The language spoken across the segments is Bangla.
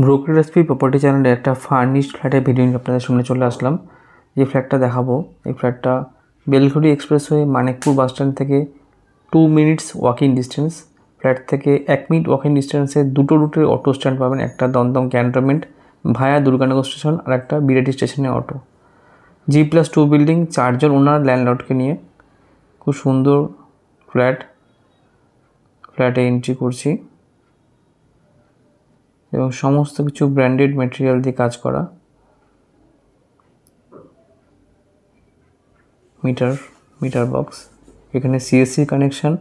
ব্রোকার এসপি প্রপার্টি চ্যানেলে একটা ফার্নিশড ফ্ল্যাটের ভিডিও নিয়ে আপনাদের সামনে চলে আসলাম। যে ফ্ল্যাটটা দেখাবো, এই ফ্ল্যাটটা বেলঘড়ি এক্সপ্রেসওয়ে মানিকপুর বাসস্ট্যান্ড থেকে 2 মিনিটস ওয়াকিং ডিস্টেন্স। ফ্ল্যাট থেকে 1 মিনিট ওয়াকিং ডিস্টেন্সে দুটো রুটের অটো স্ট্যান্ড পাবেন, একটা দমদম ক্যান্টনমেন্ট ভায়া দুর্গানগর স্টেশন আর একটা বিরাটি স্টেশনে অটো। G+2 বিল্ডিং, 4 জন ওনার ল্যান্ডলর্ডকে নিয়ে। খুব সুন্দর ফ্ল্যাটে এন্ট্রি করছি এবং সমস্ত কিছু ব্র্যান্ডেড ম্যাটেরিয়াল দিয়ে কাজ করা। মিটার বক্স, এখানে সিএসসি কানেকশান,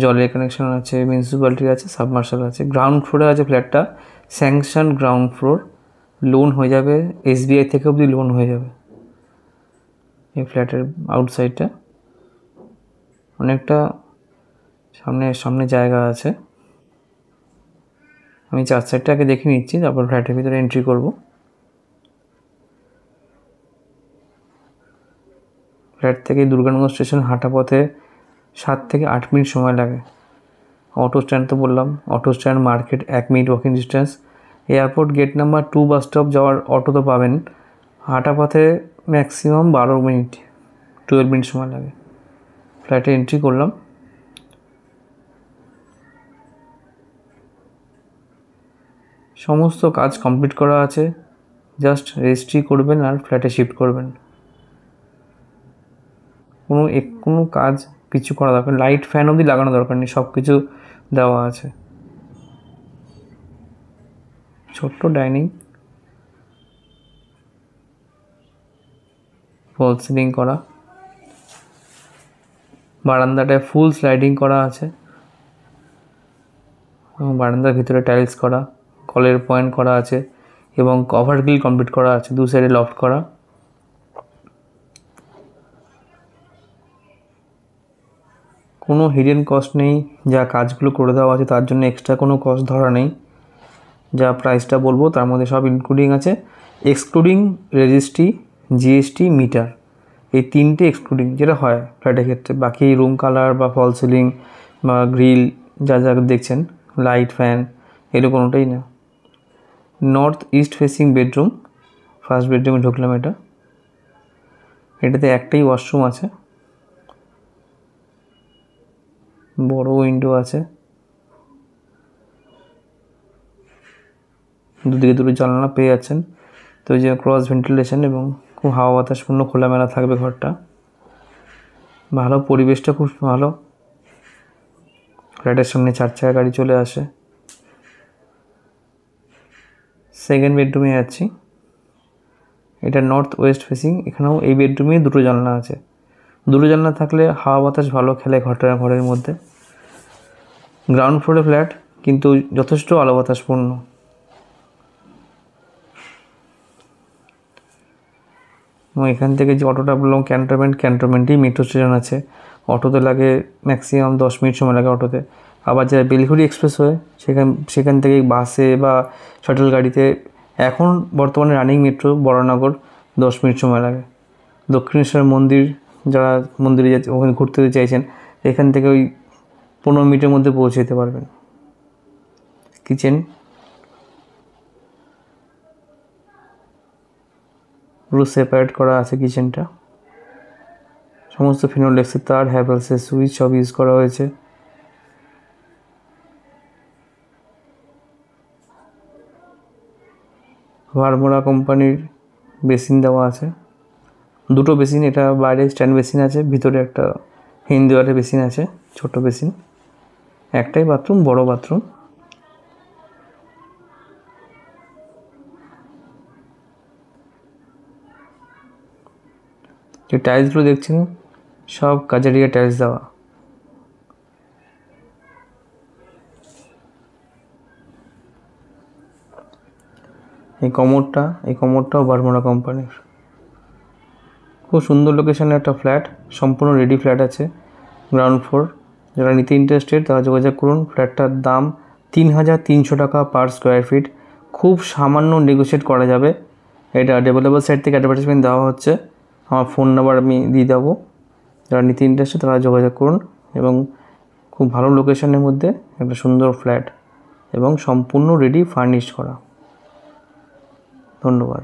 জলের কানেকশান আছে, মিউনিসিপ্যালিটির আছে, সাবমার্শাল আছে। গ্রাউন্ড ফ্লোরে আছে ফ্ল্যাটটা, স্যাংশন গ্রাউন্ড ফ্লোর, লোন হয়ে যাবে, SBI থেকে অবধি লোন হয়ে যাবে। এই ফ্ল্যাটের আউটসাইডটা অনেকটা সামনে জায়গা আছে। আমি 4 সাইডটা আগে দেখে নিচ্ছি, তারপর ফ্ল্যাটের ভিতরে এন্ট্রি করব। ফ্ল্যাট থেকে দুর্গানগর স্টেশন হাঁটা পথে 7 থেকে 8 মিনিট সময় লাগে। অটো স্ট্যান্ড তো বললাম, auto stand, market 1 minute walking distance. Airport gate number 2 bus stop যাওয়ার অটো তো পাবেন। হাঁটা পথে ম্যাক্সিমাম 12 মিনিট 12 মিনিট সময় লাগে। ফ্ল্যাটে এন্ট্রি করলাম। সমস্ত কাজ কমপ্লিট করা আছে, জাস্ট রেজিস্ট্রি করবেন আর ফ্ল্যাটে শিফট করবেন। কোনো কাজ কিছু করা দরকার, লাইট ফ্যান অবধি লাগানো দরকার নেই, সব কিছু দেওয়া আছে। ছোট্ট ডাইনিং, ফল সিলিং করা, বারান্দাটায় ফুল স্লাইডিং করা আছে এবং বারান্দার ভিতরে টাইলস করা, কলের পয়েন্ট করা আছে এবং কভার গ্রিল কমপ্লিট করা আছে, 2 সাইডে লফট করা। কোনো হিডেন কস্ট নেই, যা কাজগুলো করে দেওয়া আছে তার জন্য এক্সট্রা কোনো কস্ট ধরা নেই। যা প্রাইসটা বলবো তার মধ্যে সব ইনক্লুডিং আছে, এক্সক্লুডিং রেজিস্ট্রি, GST, মিটার, এই 3টে এক্সক্লুডিং যেটা হয় ফ্ল্যাটের ক্ষেত্রে। বাকি রুম কালার বা ফল সিলিং বা গ্রিল যা দেখছেন, লাইট ফ্যান, এগুলো কোনোটাই না। North east facing bedroom, first বেডরুমে ঢুকলাম। এটাতে একটাই ওয়াশরুম আছে, বড় উইন্ডো আছে, দুদিকে দুটো জানলা পেয়ে যাচ্ছেন। তো যে ক্রস ভেন্টিলেশন এবং খুব হাওয়া বাতাসপূর্ণ খোলামেলা থাকবে ঘরটা। ভালো পরিবেশটা, খুব ভালো। ফ্ল্যাটের সামনে 4 চাকা গাড়ি চলে আসে। সেকেন্ড বেডরুমে যাচ্ছি, এটা নর্থ ওয়েস্ট ফেসিং। এখানেও এই বেডরুমে 2টো জানলা আছে। 2টো জানলা থাকলে হাওয়া বাতাস ভালো খেলে ঘরের মধ্যে। গ্রাউন্ড ফ্লোরে ফ্ল্যাট, কিন্তু যথেষ্ট আলো বাতাসপূর্ণ। এবং এখান থেকে যে অটোটা বললাম ক্যান্টনমেন্টেই মেট্রো স্টেশন আছে। অটোতে লাগে ম্যাক্সিমাম 10 মিনিট সময় লাগে অটোতে। আবার যারা বেলঘড়ি এক্সপ্রেসওয়ে সেখান থেকে বাসে বা শাটল গাড়িতে, এখন বর্তমানে রানিং মেট্রো বরানগর, 10 মিনিট সময় লাগে। দক্ষিণেশ্বর মন্দির, যারা মন্দিরে ওখানে ঘুরতে চাইছেন, এখান থেকে ওই 15 মিনিটের মধ্যে পৌঁছে যেতে পারবেন। কিচেন পুরো সেপারেট করা আছে কিচেনটা। সমস্ত ফিনোলেক্সের তার, হ্যাভেলসের সুইচ সব ইউজ করা হয়েছে। ভারমোরা কোম্পানির বেসিন দেওয়া আছে, 2টো বেসিন। এটা বাইরে স্ট্যান্ড বেসিন আছে, ভিতরে একটা হিন্দুয়ারের বেসিন আছে, ছোট বেসিন। একটাই বাথরুম, বড় বাথরুম। যে টাইলসগুলো দেখছেন সব কাজারিয়া টাইলস দেওয়া। এই কমোডটাও ভারমোরা কোম্পানির। খুব সুন্দর লোকেশনে একটা ফ্ল্যাট, সম্পূর্ণ রেডি ফ্ল্যাট আছে, গ্রাউন্ড ফ্লোর। যারা নিতে ইন্টারেস্টেড তারা যোগাযোগ করুন। ফ্ল্যাটটার দাম 3,300 টাকা পার স্কোয়ার ফিট। খুব সামান্য নেগোশিয়েট করা যাবে। এটা ডেভেলপার সাইড থেকে অ্যাডভার্টাইজমেন্ট দেওয়া হচ্ছে। আমার ফোন নাম্বার আমি দিয়ে দেবো, যারা নিতে ইন্টারেস্টেড তারা যোগাযোগ করুন। এবং খুব ভালো লোকেশনের মধ্যে একটা সুন্দর ফ্ল্যাট এবং সম্পূর্ণ রেডি ফার্নিশড করা। ধন্যবাদ।